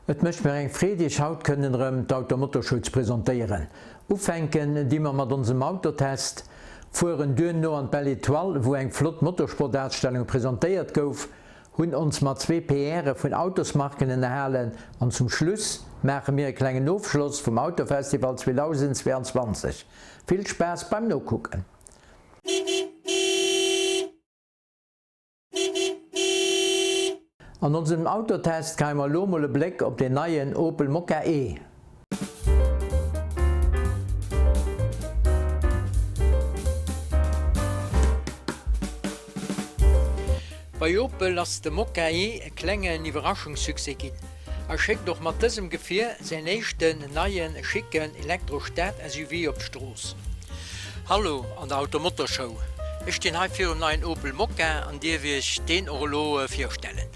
Et mëcht mir eng Fredig haut kënnenrem d'Automotorschutz präsentéieren. Ufenken, diei man mat onsem Autotest, fuhren dun no an Belletoile, wo eng Flott Motorsportdarstellung präsentéiert gouf, hunn ons mat 2 PR vun Autosmarken erhalen an zum Schluss mache mir e klengen Aufschluss vom Autofestival 2022. Viel Spaß beim Nokucken! An unserem Autotest keimer lomole Blick op den neien Opel Mokka E. Bei Opel lass de Mokka E e klengen Iwerraschungssuchse ginn. Schickt doch mat diesem Gefähr sein echten neuen schicken Elektrostadt-SUV op Stroos. Hallo an der Automotorshow. Ich stehe heute für einen Opel Mokka, an der wir den Orlo vorstellen.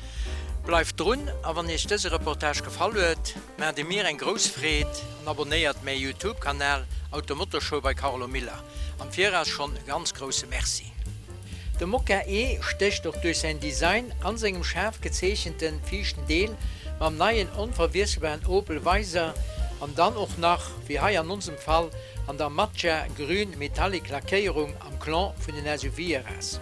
Bleibt drin, aber wenn euch diese Reportage gefallen hat, werdet mir ein Großfried und abonniert meinen YouTube-Kanal Automotorshow bei Carlo Miller. Am Voraus schon ein ganz großes Merci. Der Mokka E sticht doch durch sein Design an seinem scharf gezeichneten fieschen Deel beim neuen unverwechselbaren Opel Weiser und dann auch nach, wie hier in unserem Fall, an der Matcha grün Metallic Lackierung am Klang von den SUV heraus.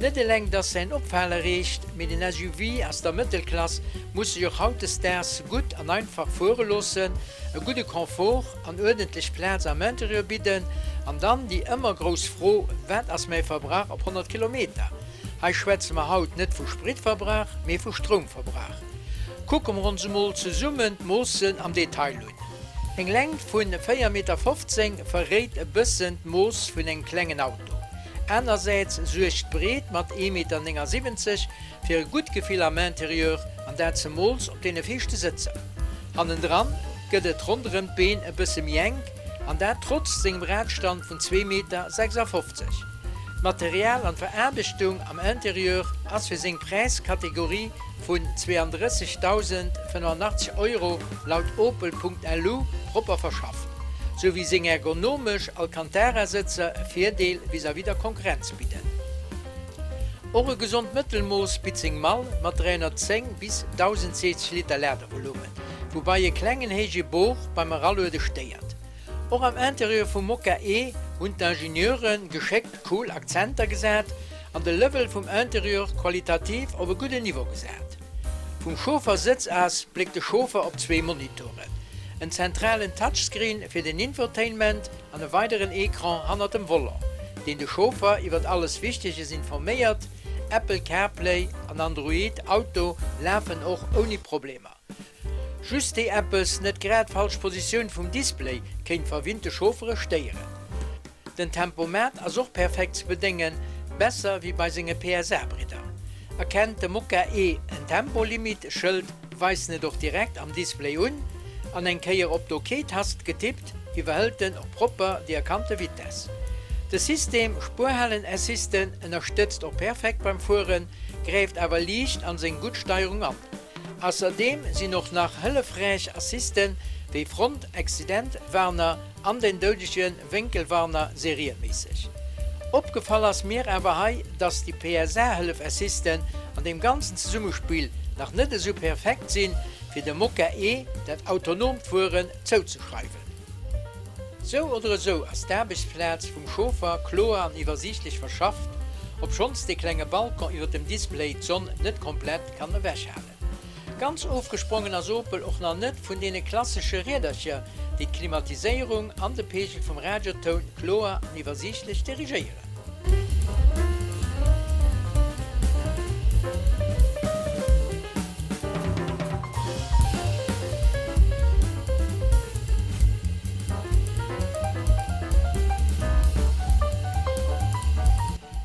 Nicht allein, dass sein Abfall riecht, mit den SUV aus der Mittelklasse muss sich auch heute Stars gut und einfach vorlassen, einen guten Komfort und ordentlich Platz am Interieur bieten und dann die immer groß froh, was als mein Verbrauch auf 100 Kilometer. Hier schwätzen wir heute nicht von Spritverbrauch, mehr von Stromverbrauch. Gucken wir uns mal zusammen die Massen am Detail an. Eine Länge von 4,15 Meter verrät ein bisschen die Maß von einem kleinen Auto. Einerseits sucht breit mit 1,79 Meter für ein gut Gefühl am Interieur und das zumal auf den festen Sitzen. Hinten dran geht das rundere Bein ein bisschen eng und das trotz seinem Radstand von 2,56 Meter. Material und Verarbeitung am Interieur ist für seine Preiskategorie von 32.085 € laut Opel.lu proper verschafft, sowie seine ergonomisch Alcantara-Sitze Vorteil vis-à-vis der Konkurrenz bieten. Auch ein gesundes Mittelmaß bietet mal mit 310 bis 1060 Liter Ladevolumen, wobei ein kleiner Hege Bauch beim Rallöde steht. Auch am Interieur vom Mokka E und die Ingenieuren geschickt cool Akzente gesetzt und der Level vom Interieur qualitativ auf ein gutes Niveau gesetzt. Vom Chauffeursitz aus blickt der Chauffeur auf 2 Monitoren, einen zentralen Touchscreen für den Infotainment und einen weiteren Ekran hinter dem Volant, den der Chauffeur über alles Wichtige informiert. Apple CarPlay und Android Auto laufen auch ohne Probleme. Just die Apples nicht gerade falsch Position vom Display können verwindete Chauffeur steuern. Den Tempomat ist auch perfekt zu bedingen, besser wie bei seinen PSA-Britter. Erkennt der Mokka E ein Tempolimit-Schild, weist nicht doch direkt am Display an, an ein Kehr ob OK-Tast getippt, überhält auch proper die erkannte Vitesse. Das System Spurhallen Assistent unterstützt auch perfekt beim Fahren, greift aber leicht an seine Gutsteuerung an. Außerdem sind noch nach hilfreich Assisten wie Front-Accident-Warner an den deutschen Winkelwarner serienmäßig. Aufgefallen ist mir aber, dass die PSA-Hilfe-Assisten an dem ganzen Zusammenspiel noch nicht so perfekt sind, für den Mokka E das autonom Fahren zuzuschreiben. So oder so ist der Arbeitsplatz vom Chauffeur klar und übersichtlich verschafft, ob sonst der kleine Balkon über dem Display die Sonne nicht komplett kann weghalten. Ganz aufgesprungen als Opel auch noch nicht von den klassischen Räderchen, die Klimatisierung an den Pegel vom Radioton klar und übersichtlich dirigieren.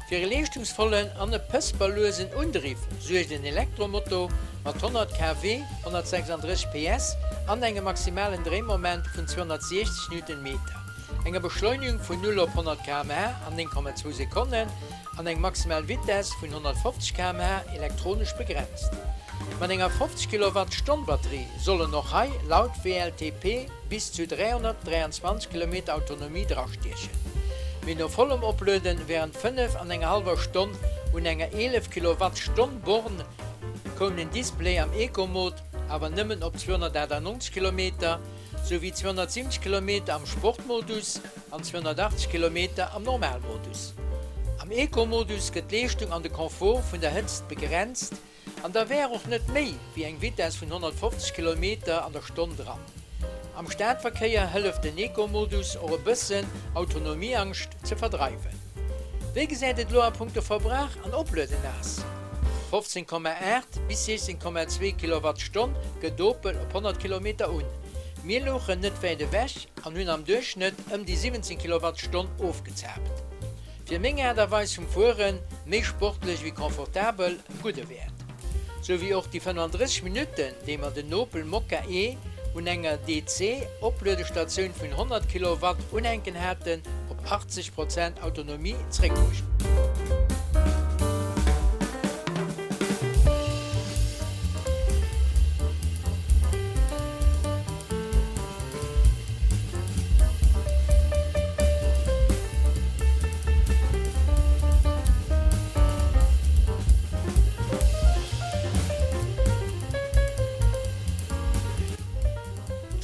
Für einen leistungsvollen und pissbarlosen Antrieb sucht ein Elektromotor mit 100 kW, 136 PS und einem maximalen Drehmoment von 260 Nm, eine Beschleunigung von 0 auf 100 km/h an 1,2 Sekunden und eine maximale Vitesse von 150 km/h elektronisch begrenzt. Mit einer 50 kWh Batterie sollen noch laut WLTP bis zu 323 km Autonomie draufstechen. Mit noch vollem Oplöden während 5,5 Stunden und einer 11 kWh Born können Display am Eco-Mode aber nimmen op 290 km sowie 270 km am Sportmodus an 280 km am Normalmodus. Am Eco-Modus geht die Leistung an den Komfort von der Hitze begrenzt, und da wäre auch nicht mehr wie ein Vitesse von 150 km an der Stunde dran. Am Stadtverkehr hilft der Eco-Modus auch ein bisschen Autonomieangst zu vertreiben. Wie gesagt, die Lohrpunkte Verbrauch an Oplöden aus. 15,8 bis 16,2 Kilowattstunden gedoppelt auf 100 km un. Wir lochen nicht weit weg und haben am Durchschnitt die 17 Kilowattstunden aufgezappt. Für mich hat der Weis vom Fahren mehr sportlich wie komfortabel ein guter Wert. So wie auch die 35 Minuten, die wir den Opel Mokka E und einer DC Oplödestation von 100 Kilowatt unhängen hatten, auf 80% Autonomie zurückgewiesen.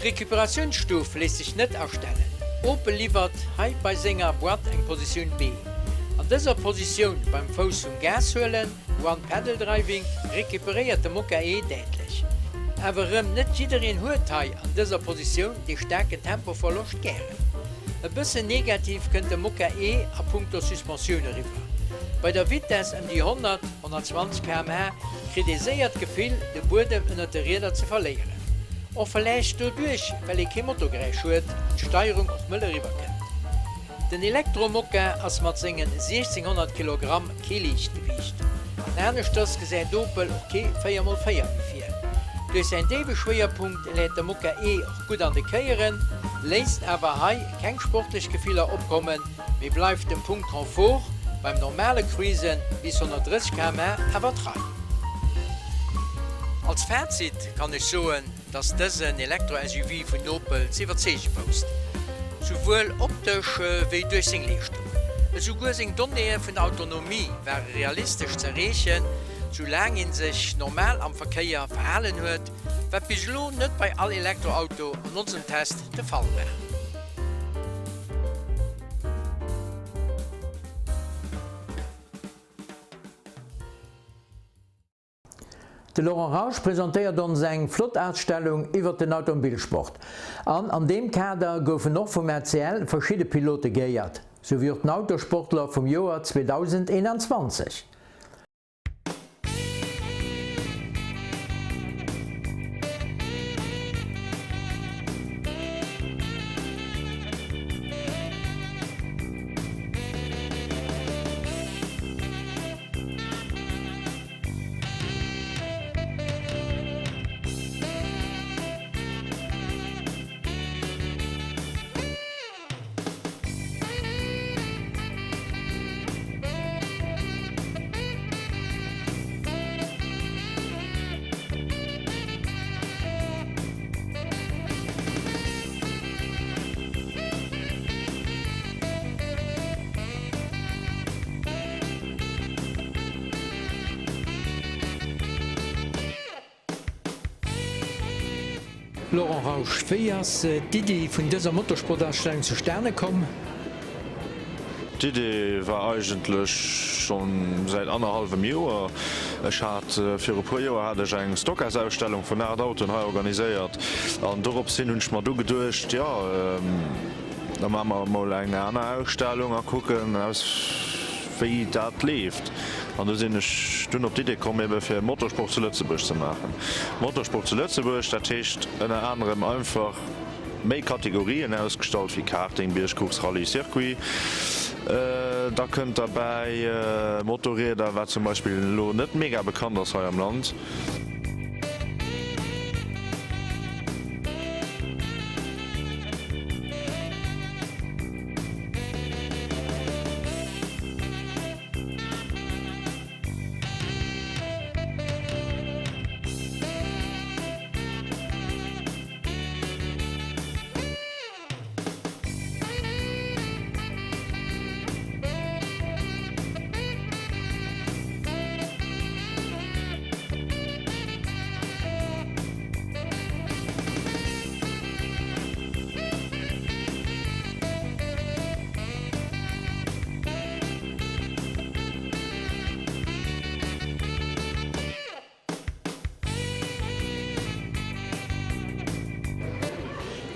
Die Rekuperationsstufe lässt sich nicht erstellen. Opel liefert hier bei seiner Boîte eine Position B. An dieser Position beim Fuß vom Gashöhlen und Pedal Driving rekuperiert der Mokka E deutlich. Aber nicht jeder hat hier an dieser Position die starke Tempoverlust gerne. Ein bisschen negativ könnte der Mokka E an puncto Suspension rüber. Bei der Vitesse die 100-120 km/h kritisiert das Gefühl, den Boden unter den Rädern zu verlieren. Auch vielleicht dadurch, weil kein Motorgeräusch hat und die Steuerung auch Müll rüberkommt. Den Elektromokka ist mit seinen 1600 kg Kielichtgewicht. Ähnlich das gesagt Opel auch 4x4 geführt. Durch seinen Debeschwerpunkt lädt der Mokka E auch gut an die Kehren, lässt aber hier kein sportliches Gefühl abkommen, wie bleibt dem Punkt Komfort beim normalen Cruisen bis 130 km/h aber frei. Als Fazit kann ich sagen, dass diesen Elektro-SUV von Opel zu überzeugen ist. Sowohl optisch wie durch seine Leistung. Sogar seine Donnähe von der Autonomie wäre realistisch zu erreichen, solange er sich normal am Verkehr verhalten hat, was bislang nicht bei allen Elektroautos an unserem Test der Fall wäre. De Laurent Rausch präsentiert uns eng Flottausstellung iwwer den Automobilsport. An dem Kader goufen noch vum RCL verschiedene Pilote geiert, so wie den Autosportler vom Joar 2021. Laurent Rausch, wie ist die Idee von dieser Motorsportausstellung zustande gekommen? Die Idee war eigentlich schon seit 1,5 Jahren. Ich hatte für ein paar Jahre eine Stockausstellung von einer Auto organisiert. Und darauf sind wir mal gedacht, ja, dann machen wir mal eine andere Ausstellung und gucken, wie das läuft. Und da sind ich dann auf die Idee gekommen, für Motorsport zu Lützeburg zu machen. Motorsport zu Lützeburg, das heißt unter anderem einfach mehr Kategorien ausgestellt wie Karting, Birschkuchs, Rallye, Circuit. Da könnt dabei Motorräder, was zum Beispiel nicht mega bekannt ist hier im Land.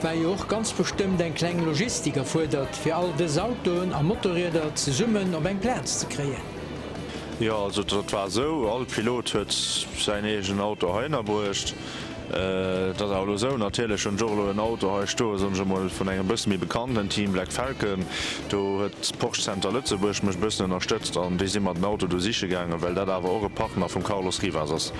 Wei och ganz bestimmt en kleng Logistik erfordert, fir all des Autoen a Motorräder ze summen op eng Platz ze kreen. Ja, also dat war so, all Pilot huet sein egen Auto heinerbrucht. Dat Auto so natürlich schon Jolo ein Auto sto mal von engem bëssen mi bekannten Team Black Falcon, du huet Postcenter Lützeburg mech bëssen unterstützt an wie immer d Auto du sicher gegangen, weil dat awer eure Partner von Carlos Rivas.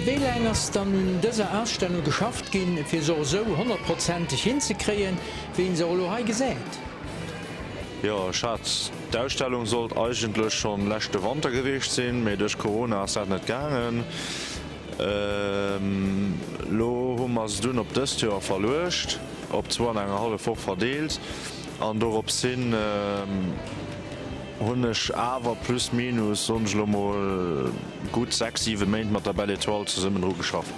Wie lange es dann in dieser Ausstellung geschafft gin, fir so 100% hinzukriegen, wie in Solohai gesät? Ja, Schatz, die Ausstellung sollte eigentlich schon letzte Winter gewesen sein, aber durch Corona ist das nicht gegangen. Lo haben wir es dann auf das Jahr verlöscht, auf 2,5 Wochen verdeelt. Und darauf sind habe ich aber plus minus mal gut 6-7 Monate mit der Belle Étoile zusammen geschafft.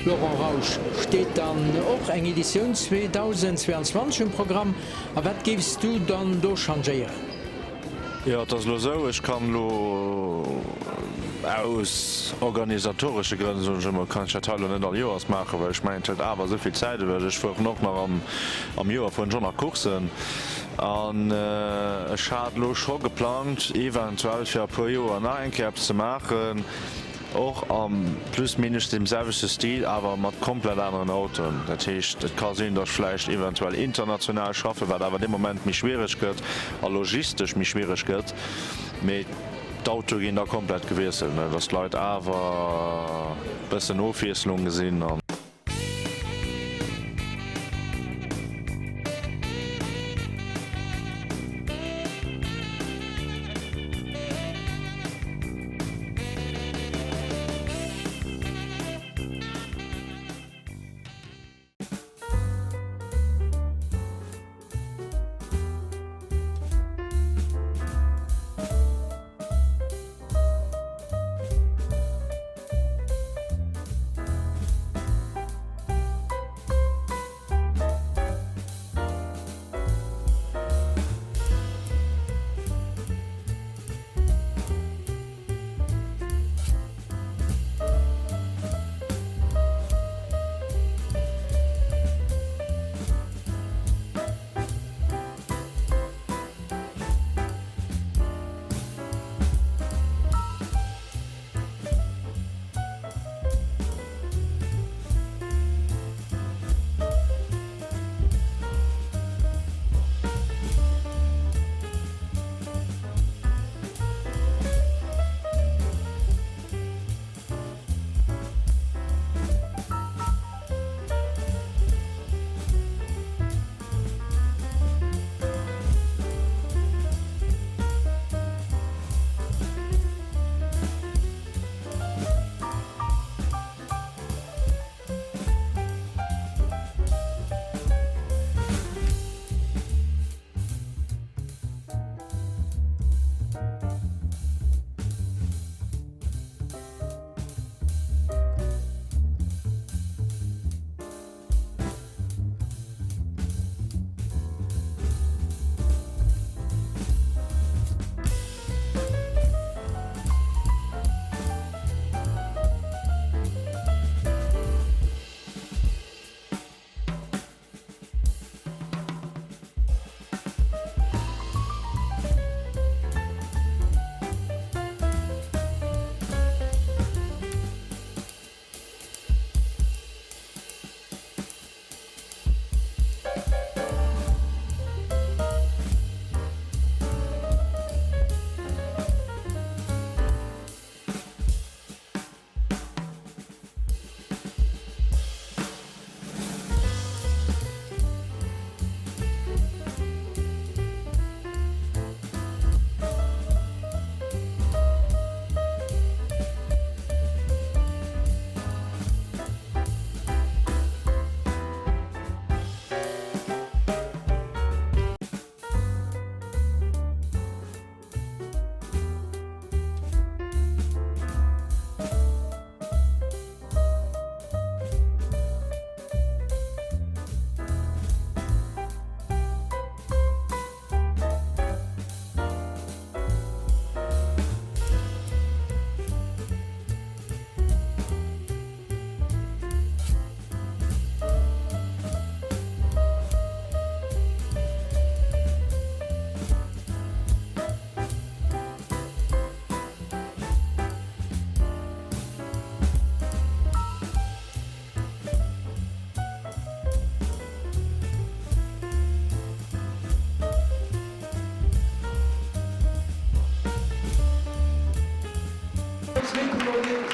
Laurent Rausch steht dann auch eng Edition 2022 im Programm. Aber was gibst du dann durchchangieren? Ja, das ist so. Ich kann aus organisatorischen Gründen man kann ich Teil nicht all Jahres machen, weil ich meine, aber so viel Zeit, weil ich fahre noch am Jahr von schon nach Kursen. Und ich habe schon geplant, eventuell für ein paar Jahre eine Einkehr zu machen. Auch am plus minus demselben Stil, aber mit komplett anderen Autos. Das heißt, das kann sein, dass ich vielleicht eventuell international schaffe, weil aber im Moment mich schwierig wird, logistisch mich schwierig wird. Mit das Auto gehen da komplett gewesen. Das Leute aber ein bisschen Aufhäuslung gesehen haben.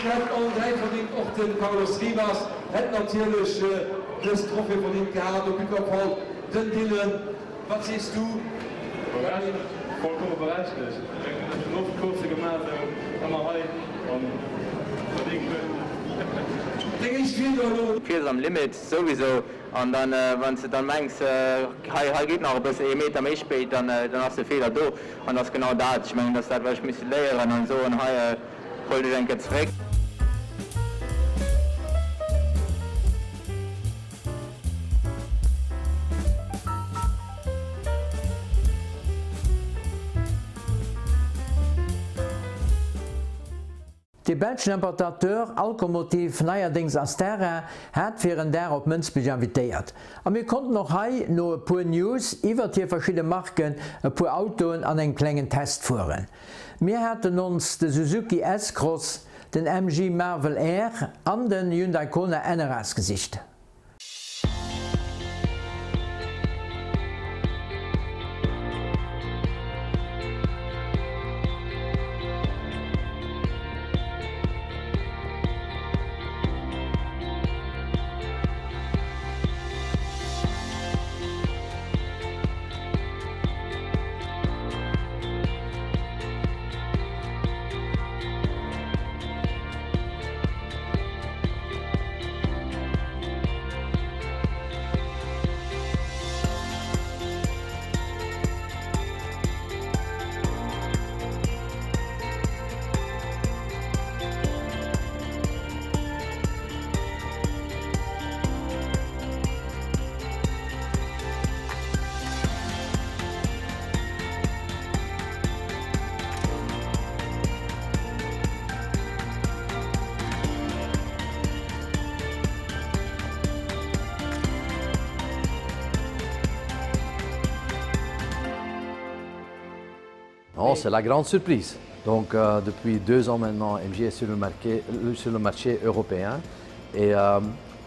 Schreibt online verdient auch den Carlos Rivas, hat natürlich das Trophäe verdient gehabt und Peterpaul, den Dylan, was siehst du? Vollkommen berechtigt. Ich denke, das ist noch kurze gemacht, immer rein und verdient. Viel am Limit sowieso und dann wenn du dann meinst geht noch bis 1 Meter mehr spät, dann hast du Fehler do und das genau das. Ich meine, das was ich müssen lehren und so und hol dir denke zurück. De Belschen Importateur Alkomotiv neuerdings Astera hat firieren der op Mënzbech invitéiert. Am mir konnten noch hei no e puer News iwwer hier verschiedene Marken e puer Autoen an eng klengen Test fuhren. Mir hätten uns de Suzuki S-Cross, den MG Marvel Air an den Hyundai Kona NRS gesicht. Non, c'est la grande surprise. Donc, depuis 2 ans maintenant, MG est sur le marché européen. Et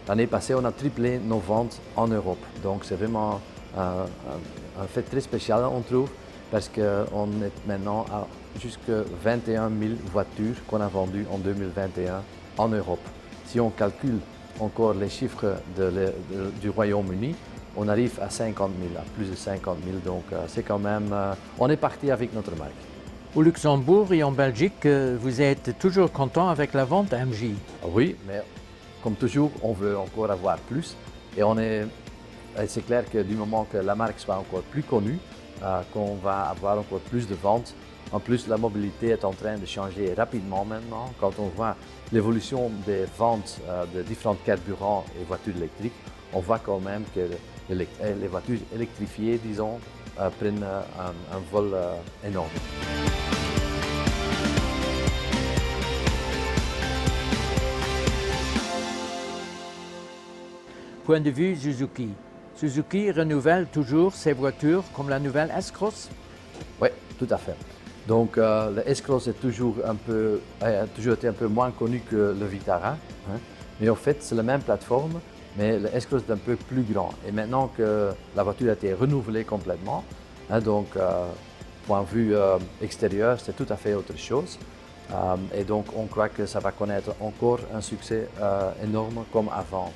l'année passée, on a triplé nos ventes en Europe. Donc, c'est vraiment un fait très spécial, on trouve, parce qu'on est maintenant à jusqu'à 21 000 voitures qu'on a vendues en 2021 en Europe. Si on calcule encore les chiffres du Royaume-Uni, on arrive à 50 000, à plus de 50 000, donc c'est quand même, on est parti avec notre marque. Au Luxembourg et en Belgique, vous êtes toujours content avec la vente MJ? Oui, mais comme toujours, on veut encore avoir plus. Et c'est clair que du moment que la marque soit encore plus connue, qu'on va avoir encore plus de ventes. En plus, la mobilité est en train de changer rapidement maintenant. Quand on voit l'évolution des ventes de différents carburants et voitures électriques, on voit quand même que les voitures électrifiées, disons, prennent un vol énorme. Point de vue Suzuki. Suzuki renouvelle toujours ses voitures comme la nouvelle S-Cross? Oui, tout à fait. Donc le S-Cross est toujours été un peu moins connu que le Vitara, hein. Mais en fait c'est la même plateforme, mais le S-Cross est un peu plus grand. Et maintenant que la voiture a été renouvelée complètement, hein, donc point de vue extérieur, c'est tout à fait autre chose. Et donc on croit que ça va connaître encore un succès énorme comme avant.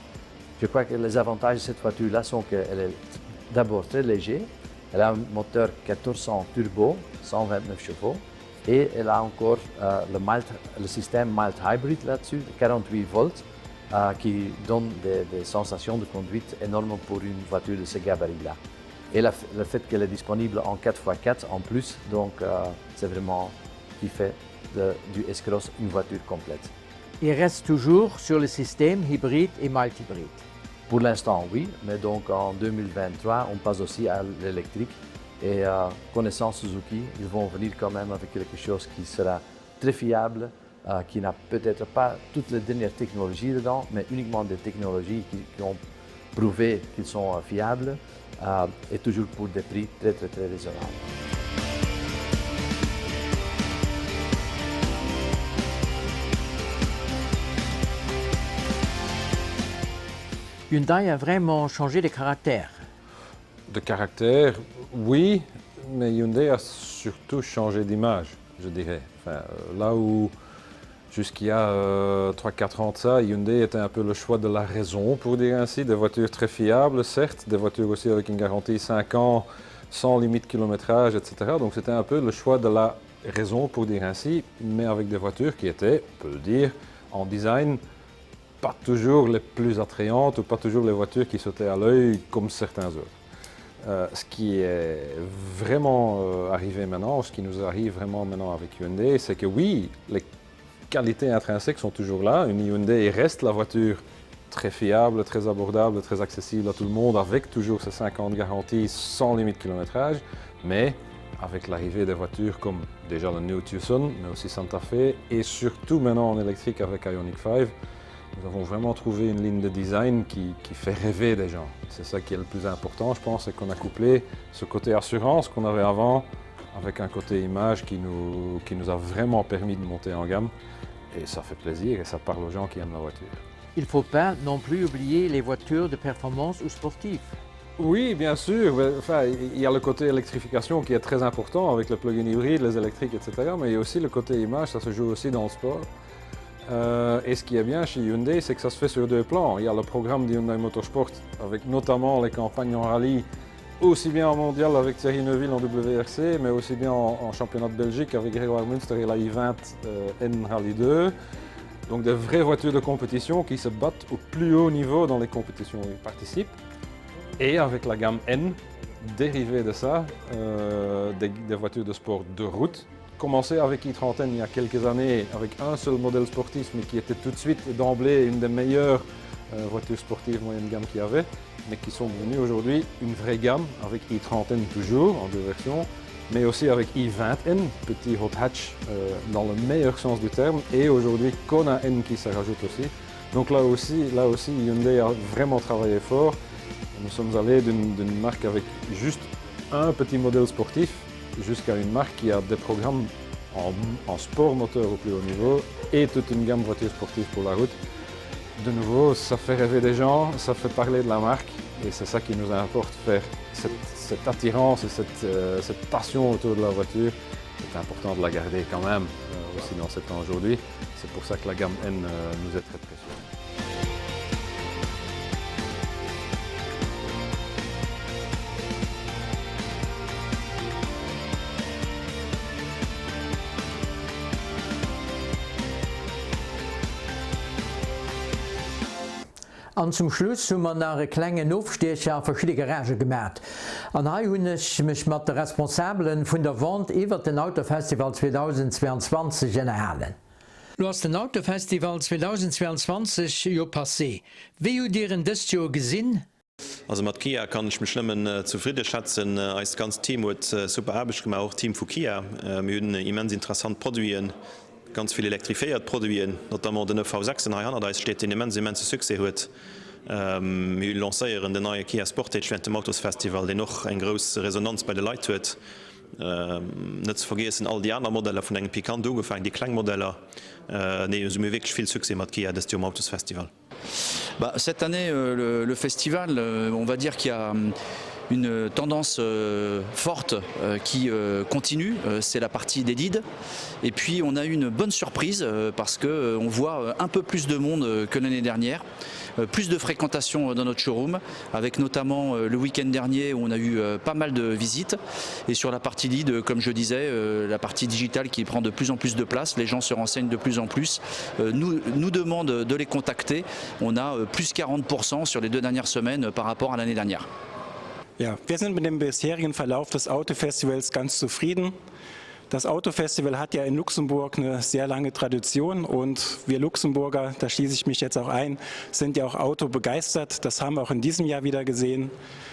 Je crois que les avantages de cette voiture-là sont qu'elle est d'abord très légère, elle a un moteur 1400 turbo, 129 chevaux, et elle a encore le système Mild Hybrid là-dessus, 48 volts, qui donne des sensations de conduite énormes pour une voiture de ce gabarit-là. Et le fait qu'elle est disponible en 4x4 en plus, donc c'est vraiment ce qui fait du S-Cross une voiture complète. Il reste toujours sur le système hybride et mild-hybride. Pour l'instant, oui, mais donc en 2023, on passe aussi à l'électrique. Et connaissant Suzuki, ils vont venir quand même avec quelque chose qui sera très fiable, qui n'a peut-être pas toutes les dernières technologies dedans, mais uniquement des technologies qui ont prouvé qu'ils sont fiables et toujours pour des prix très raisonnables. Hyundai a vraiment changé de caractère. De caractère, oui, mais Hyundai a surtout changé d'image, je dirais. Enfin, là où Jusqu'il y a 3-4 ans de ça, Hyundai était un peu le choix de la raison, pour dire ainsi. Des voitures très fiables, certes, des voitures aussi avec une garantie 5 ans, sans limite kilométrage, etc. Donc c'était un peu le choix de la raison, pour dire ainsi, mais avec des voitures qui étaient, on peut le dire, en design, pas toujours les plus attrayantes ou pas toujours les voitures qui sautaient à l'œil comme certains autres. Ce qui est vraiment arrivé maintenant, ce qui nous arrive vraiment maintenant avec Hyundai, c'est que oui, les qualités intrinsèques sont toujours là. Une Hyundai reste la voiture très fiable, très abordable, très accessible à tout le monde, avec toujours ces 5 ans de garantie sans limite kilométrage, mais avec l'arrivée des voitures comme déjà le New Tucson, mais aussi Santa Fe, et surtout maintenant en électrique avec Ioniq 5, nous avons vraiment trouvé une ligne de design qui fait rêver des gens. C'est ça qui est le plus important, je pense, c'est qu'on a couplé ce côté assurance qu'on avait avant avec un côté image qui nous a vraiment permis de monter en gamme. Et ça fait plaisir et ça parle aux gens qui aiment la voiture. Il ne faut pas non plus oublier les voitures de performance ou sportives. Oui, bien sûr. Enfin, il y a le côté électrification qui est très important avec le plug-in hybride, les électriques, etc. Mais il y a aussi le côté image, ça se joue aussi dans le sport. Et ce qui est bien chez Hyundai, c'est que ça se fait sur 2 plans. Il y a le programme de Hyundai Motorsport avec notamment les campagnes en rallye, aussi bien en mondial avec Thierry Neuville en WRC, mais aussi bien en championnat de Belgique avec Grégoire Münster et la i20 N Rally 2. Donc des vraies voitures de compétition qui se battent au plus haut niveau dans les compétitions où ils participent. Et avec la gamme N, dérivée de ça, des voitures de sport de route. Commencé avec i30N il y a quelques années avec un seul modèle sportif, mais qui était tout de suite et d'emblée une des meilleures voitures sportives moyenne gamme qu'il y avait, mais qui sont devenues aujourd'hui une vraie gamme avec i30N toujours en 2 versions, mais aussi avec i20N, petit hot hatch dans le meilleur sens du terme, et aujourd'hui Kona N qui se rajoute aussi. Donc là aussi Hyundai a vraiment travaillé fort. Nous sommes allés d'une marque avec juste un petit modèle sportif jusqu'à une marque qui a des programmes en sport moteur au plus haut niveau et toute une gamme de voitures sportives pour la route. De nouveau, ça fait rêver des gens, ça fait parler de la marque et c'est ça qui nous importe, faire cette attirance et cette passion autour de la voiture. C'est important de la garder quand même aussi dans ces temps aujourd'hui. C'est pour ça que la gamme N nous est très précieuse. An zum Schluss hun man nach klengen Ofstecher a verschiedene Garage gemerk. An ha hunnech mech mat de Responsablen vun der Wand iwwer den Autofestival 2022 genehalen. Du hast den Autofestival 2022 jo passé. Wie du dir in dës Jo gesinn? Also mat Kia kann ich mich schlimmen zufrieden schätzen. Als ganz Team huet super Arbeit gemacht, auch Team vu Kia. Wir hun immens interessant Produieren. Ganz viel elektrifiiert Produieren, notamment den V6 da steht den immense Suse huet. Wir lanceieren den neue Kia Sportage während dem Autosfestival, den noch en grosse Resonanz bei de Leiit huet. Net vergessen all die anderen Modelle von engen Pikant ugefangen, die Kleinmodeller mir wirklich viel Suse mat Kia des Autosfestival. Cette année, le festival, on va dire qu'il y a une tendance forte qui continue, c'est la partie des leads. Et puis on a eu une bonne surprise parce qu'on voit un peu plus de monde que l'année dernière, plus de fréquentation dans notre showroom, avec notamment le week-end dernier où on a eu pas mal de visites. Et sur la partie lead, comme je disais, la partie digitale qui prend de plus en plus de place, les gens se renseignent de plus en plus, nous demandent de les contacter. On a plus 40% sur les 2 dernières semaines par rapport à l'année dernière. Ja, wir sind mit dem bisherigen Verlauf des Autofestivals ganz zufrieden. Das Autofestival hat ja in Luxemburg eine sehr lange Tradition und wir Luxemburger, da schließe ich mich jetzt auch ein, sind ja auch autobegeistert. Das haben wir auch in diesem Jahr wieder gesehen.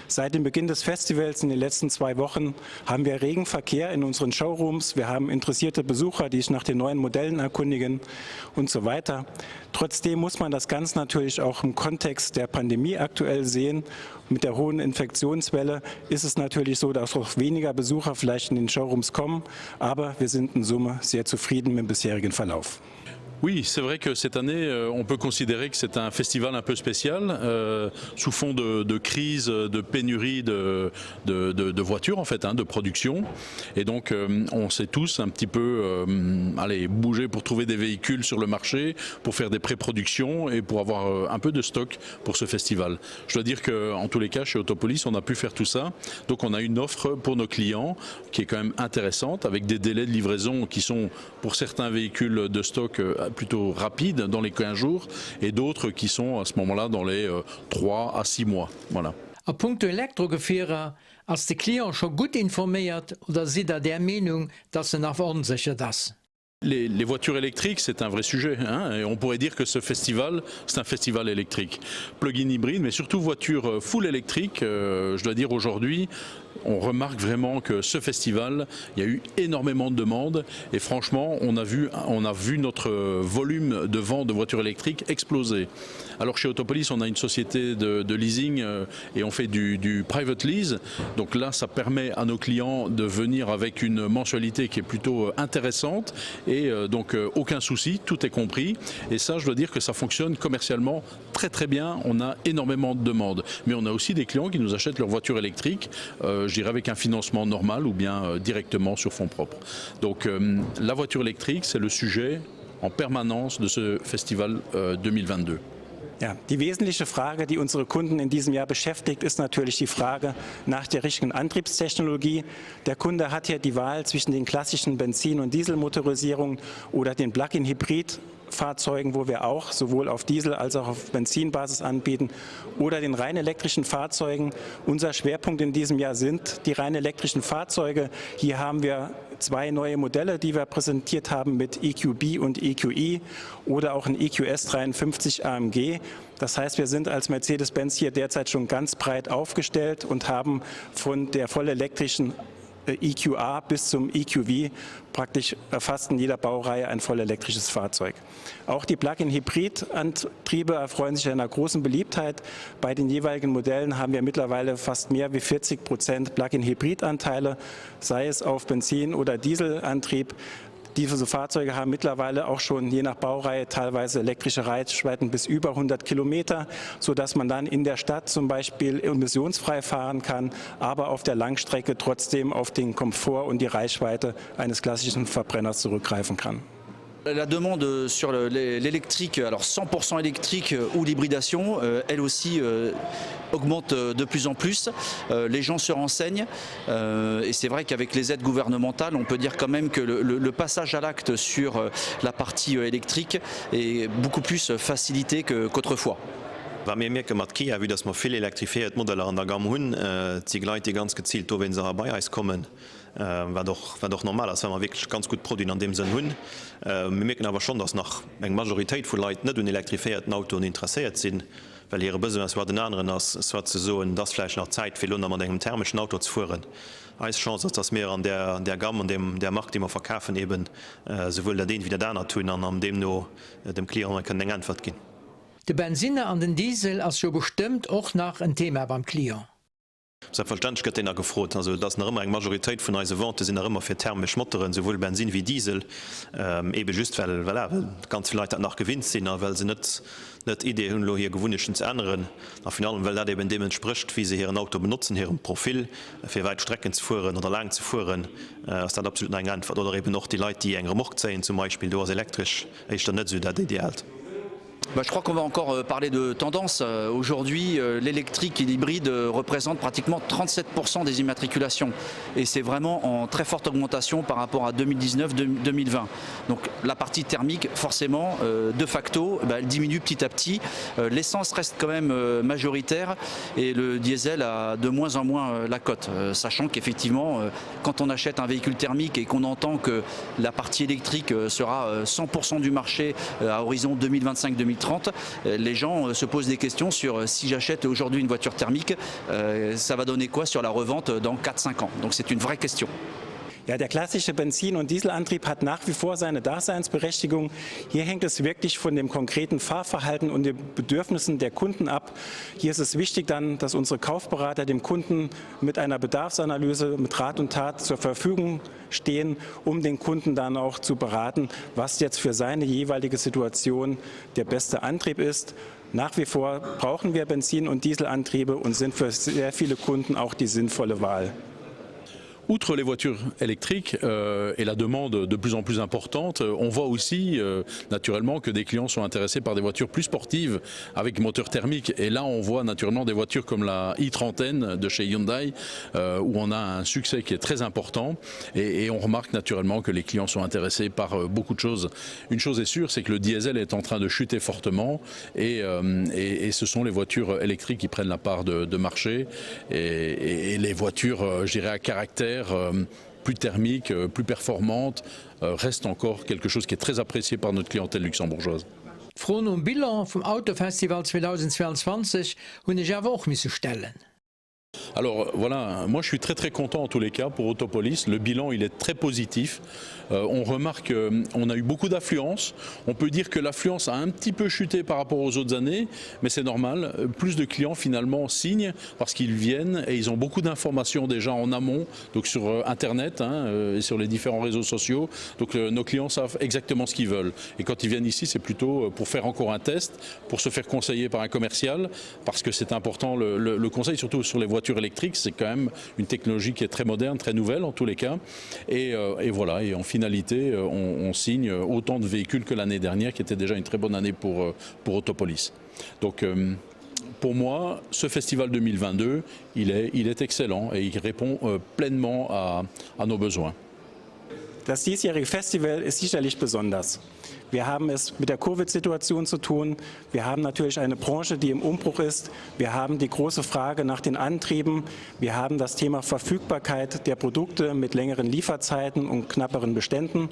Seit dem Beginn des Festivals in den letzten 2 Wochen haben wir regen Verkehr in unseren Showrooms. Wir haben interessierte Besucher, die sich nach den neuen Modellen erkundigen und so weiter. Trotzdem muss man das Ganze natürlich auch im Kontext der Pandemie aktuell sehen. Mit der hohen Infektionswelle ist es natürlich so, dass auch weniger Besucher vielleicht in den Showrooms kommen. Aber wir sind in Summe sehr zufrieden mit dem bisherigen Verlauf. Oui, c'est vrai que cette année, on peut considérer que c'est un festival un peu spécial, sous fond de crise, de pénurie de voitures, en fait, de production. Et donc, on s'est tous un petit peu bougé pour trouver des véhicules sur le marché, pour faire des pré-productions et pour avoir un peu de stock pour ce festival. Je dois dire qu'en tous les cas, chez Autopolis, on a pu faire tout ça. Donc, on a une offre pour nos clients qui est quand même intéressante, avec des délais de livraison qui sont, pour certains véhicules de stock, plutôt rapides, dans les 15 jours, et d'autres qui sont à ce moment-là dans les 3 à 6 mois. Voilà. A Punkte Elektrogefährer ass de Klier schon gut informéiert oder si er der Meinung, dat se nach unsicher das. Les voitures électriques, c'est un vrai sujet. Et on pourrait dire que ce festival, c'est un festival électrique. Plug-in hybride, mais surtout voiture full électrique. Je dois dire aujourd'hui, on remarque vraiment que ce festival, il y a eu énormément de demandes et franchement, on a vu notre volume de vente de voitures électriques exploser. Alors chez Autopolis, on a une société de leasing et on fait du private lease. Donc là, ça permet à nos clients de venir avec une mensualité qui est plutôt intéressante et donc aucun souci, tout est compris. Et ça, je dois dire que ça fonctionne commercialement très très bien. On a énormément de demandes. Mais on a aussi des clients qui nous achètent leur voiture électrique, je dirais avec un financement normal ou bien directement sur fonds propres. Donc la voiture électrique, c'est le sujet en permanence de ce festival 2022. Ja, die wesentliche Frage, die unsere Kunden in diesem Jahr beschäftigt, ist natürlich die Frage nach der richtigen Antriebstechnologie. Der Kunde hat ja die Wahl zwischen den klassischen Benzin- und Dieselmotorisierungen oder den Plug-in-Hybrid-Fahrzeugen, wo wir auch sowohl auf Diesel- als auch auf Benzinbasis anbieten, oder den rein elektrischen Fahrzeugen. Unser Schwerpunkt in diesem Jahr sind die rein elektrischen Fahrzeuge. Hier haben wir 2 neue Modelle, die wir präsentiert haben mit EQB und EQE oder auch ein EQS 53 AMG. Das heißt, wir sind als Mercedes-Benz hier derzeit schon ganz breit aufgestellt und haben von der vollelektrischen EQA bis zum EQV praktisch fast in jeder Baureihe ein voll elektrisches Fahrzeug. Auch die Plug-in-Hybrid-Antriebe erfreuen sich einer großen Beliebtheit. Bei den jeweiligen Modellen haben wir mittlerweile fast mehr wie 40% Plug-in-Hybrid-Anteile, sei es auf Benzin- oder Dieselantrieb. Diese Fahrzeuge haben mittlerweile auch schon je nach Baureihe teilweise elektrische Reichweiten bis über 100 Kilometer, sodass man dann in der Stadt zum Beispiel emissionsfrei fahren kann, aber auf der Langstrecke trotzdem auf den Komfort und die Reichweite eines klassischen Verbrenners zurückgreifen kann. La demande sur l'électrique, alors 100% électrique ou l'hybridation, elle aussi augmente de plus en plus. Les gens se renseignent et c'est vrai qu'avec les aides gouvernementales, on peut dire quand même que le passage à l'acte sur la partie électrique est beaucoup plus facilité qu'autrefois. Wa mir merke mat Kia, wie dats ma viel elektrifiiert Modelle an der Gam hunn, Zigleit die ganz gezielt, wenn se dabei kommen. War doch normal, als man wirklich ganz gut Produkt an dem Sinn hunn. Wir merken aber schon, dass nach eng Majorität vu Leiit net un elektrifierten Auto interessiert sind, weil ihre Business war den anderen as war ze so das Fleisch nach Zeit viel man engem thermischen Auto zu fuhren. Als Chance dass das mehr an der Gamm und der Markt die man verkaufen eben sowohl der den wie der danach tun an dem no dem Klient kann eng Antwort gehen. De Benziner an den Diesel as jo bestimmt och nach ein Thema beim Klient. Verständlichkeit gefrot, also das immer eng Majorität von Eis Wante sind immer fir thermisch Motoren, sowohl Benzin wie Diesel eben just weil ganz vielleicht nach gewinnt sind, weil sie net Idee hun hier gewunschen zu anderen final weil dat eben dem entspricht, wie sie hier ein Auto benutzen hier im Profil fir weit Strecken zu fuhren oder lang zu fuhren, ist dat absolut ein Antwort oder eben noch die Leute, die enger mocht sein, zum Beispiel do elektrisch ich net so dat ideal. Je crois qu'on va encore parler de tendance. Aujourd'hui, l'électrique et l'hybride représentent pratiquement 37% des immatriculations. Et c'est vraiment en très forte augmentation par rapport à 2019-2020. Donc la partie thermique, forcément, de facto, elle diminue petit à petit. L'essence reste quand même majoritaire et le diesel a de moins en moins la cote. Sachant qu'effectivement, quand on achète un véhicule thermique et qu'on entend que la partie électrique sera 100% du marché à horizon 2025-2030, les gens se posent des questions sur si j'achète aujourd'hui une voiture thermique, ça va donner quoi sur la revente dans 4-5 ans. Donc c'est une vraie question. Ja, der klassische Benzin- und Dieselantrieb hat nach wie vor seine Daseinsberechtigung. Hier hängt es wirklich von dem konkreten Fahrverhalten und den Bedürfnissen der Kunden ab. Hier ist es wichtig dann, dass unsere Kaufberater dem Kunden mit einer Bedarfsanalyse, mit Rat und Tat zur Verfügung stehen, um den Kunden dann auch zu beraten, was jetzt für seine jeweilige Situation der beste Antrieb ist. Nach wie vor brauchen wir Benzin- und Dieselantriebe und sind für sehr viele Kunden auch die sinnvolle Wahl. Outre les voitures électriques et la demande de plus en plus importante, on voit aussi naturellement que des clients sont intéressés par des voitures plus sportives avec moteur thermique. Et là, on voit naturellement des voitures comme la i30N de chez Hyundai où on a un succès qui est très important. Et on remarque naturellement que les clients sont intéressés par beaucoup de choses. Une chose est sûre, c'est que le diesel est en train de chuter fortement et ce sont les voitures électriques qui prennent la part de marché et les voitures, je dirais, à caractère plus thermique, plus performante, reste encore quelque chose qui est très apprécié par notre clientèle luxembourgeoise. Froen um Bilan vom Autofestival 2022 hunn ich awer och misse stellen. Alors voilà, moi je suis très content en tous les cas pour Autopolis. Le bilan il est très positif. On remarque qu'on a eu beaucoup d'affluence. On peut dire que l'affluence a un petit peu chuté par rapport aux autres années, mais c'est normal. Plus de clients finalement signent parce qu'ils viennent et ils ont beaucoup d'informations déjà en amont, donc sur Internet et sur les différents réseaux sociaux. Donc nos clients savent exactement ce qu'ils veulent. Et quand ils viennent ici, c'est plutôt pour faire encore un test, pour se faire conseiller par un commercial, parce que c'est important le conseil, surtout sur les voitures électriques. C'est quand même une technologie qui est très moderne, très nouvelle en tous les cas. Et voilà, et en finalité, on signe autant de véhicules que l'année dernière, qui était déjà une très bonne année pour Autopolis. Donc pour moi, ce festival 2022, il est excellent et il répond pleinement à nos besoins. Das diesjährige Festival ist sicherlich besonders. Wir haben es mit der Covid-Situation zu tun. Wir haben natürlich eine Branche, die im Umbruch ist. Wir haben die große Frage nach den Antrieben. Wir haben das Thema Verfügbarkeit der Produkte mit längeren Lieferzeiten und knapperen Beständen.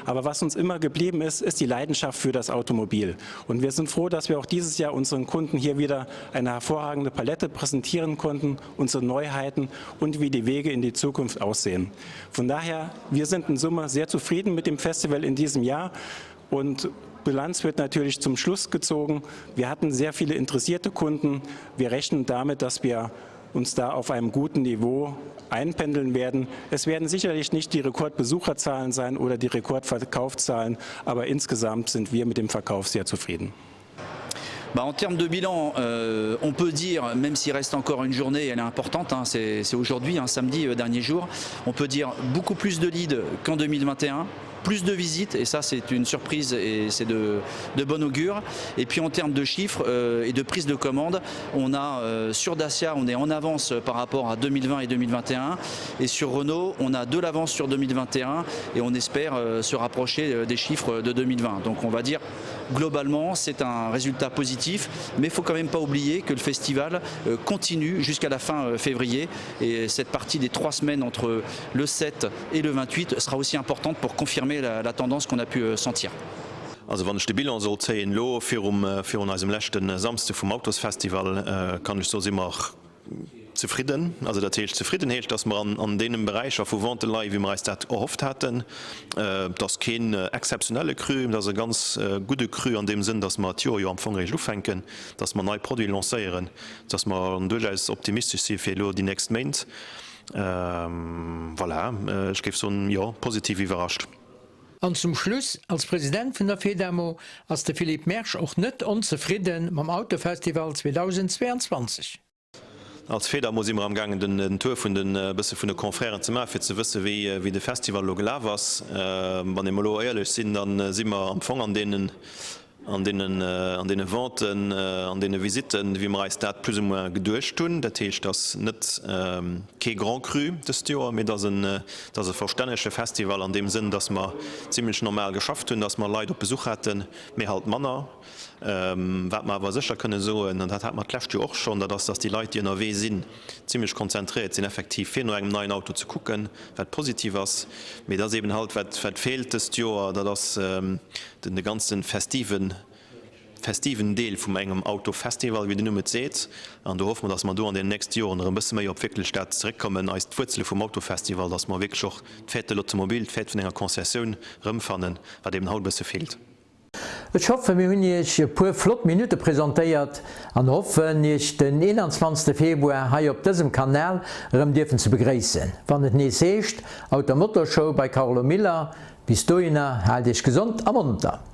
Aber was uns immer geblieben ist, ist die Leidenschaft für das Automobil. Und wir sind froh, dass wir auch dieses Jahr unseren Kunden hier wieder eine hervorragende Palette präsentieren konnten, unsere Neuheiten und wie die Wege in die Zukunft aussehen. Von daher, wir sind in Summe sehr zufrieden mit dem Festival in diesem Jahr. Und Bilanz wird natürlich zum Schluss gezogen. Wir hatten sehr viele interessierte Kunden. Wir rechnen damit, dass wir uns da auf einem guten Niveau einpendeln werden. Es werden sicherlich nicht die Rekordbesucherzahlen sein oder die Rekordverkaufszahlen, aber insgesamt sind wir mit dem Verkauf sehr zufrieden. En termes de bilan, on peut dire, même s'il reste encore une journée, elle est importante, c'est aujourd'hui, samedi, dernier jour, on peut dire beaucoup plus de leads qu'en 2021. Plus de visites, et ça c'est une surprise et c'est de bon augure. Et puis en termes de chiffres et de prise de commande, on a sur Dacia, on est en avance par rapport à 2020 et 2021. Et sur Renault, on a de l'avance sur 2021 et on espère se rapprocher des chiffres de 2020. Donc on va dire, globalement, c'est un résultat positif, mais il ne faut quand même pas oublier que le festival continue jusqu'à la fin février. Et cette partie des 3 semaines entre le 7 et le 28 sera aussi importante pour confirmer la tendance qu'on a pu sentir. Also wann ich de Bilan soll zeien lo fir asem lächten Samste vum Autosfestival kann ich so immer zufrieden. Also dat ich zufrieden hecht, dass man an dem Bereich auf Vente Lei wie man dat erhofft hatten, das kein exceptionelle Krü, das ganz gute Krü an dem Sinn, dass man Theo am Fongreich lufenken, dass man neue Produkt lancieren, dass man durchaus optimistisch sie fir die next Main. Voilà, ich gebe so positiv überrascht. An zum Schluss als Präsident vun der FEDAMO ass der Philipp Mersch och net onzufrieden mam Autofestival 2022. Als Feder muss immer am gangen den Tour vun den bisse vun der Konferen ze fir ze wësse wie de Festival lo gela was wann lo eierlech sinn, dann simmer am Fong an denen Wanten, an denen Visiten, wie man dat plus gedurcht tun, dat heißt, das net ke Grand Cru des Jahr, mit das ein verständliche Festival an dem Sinn, dass man ziemlich normal geschafft hun, dass man Leute op Besuch hatten, mehr halt Manner. Wat man aber sicher könne so und dat hat man kläft auch schon, dass die Leute die NRW sind ziemlich konzentriert sind effektiv für nur einem neuen Auto zu gucken, wat positiv was mir das eben halt wat fehlt das Jahr, da das den ganzen festiven festiven Deel vum engem Autofestival wie de Nummer seet. An du hoffen, dats man do an den nächsten Joren bësse méi op Wickelstadt zurückkommen als d'Wzelle vum Autofestival, dats man wirklich auch d'Fäte Automobil, d'Fät vun enger Konzessioun rëmfannen, wat dem haut bësse fehlt. Ich hoffe, wir haben euch ein paar Minuten präsentiert und hoffen, euch den 21. Februar hier auf diesem Kanal dürfen zu begrüßen. Wenn es nicht ist, Automotorshow bei Carlo Miller. Bis dahin, halt dich gesund am Montag.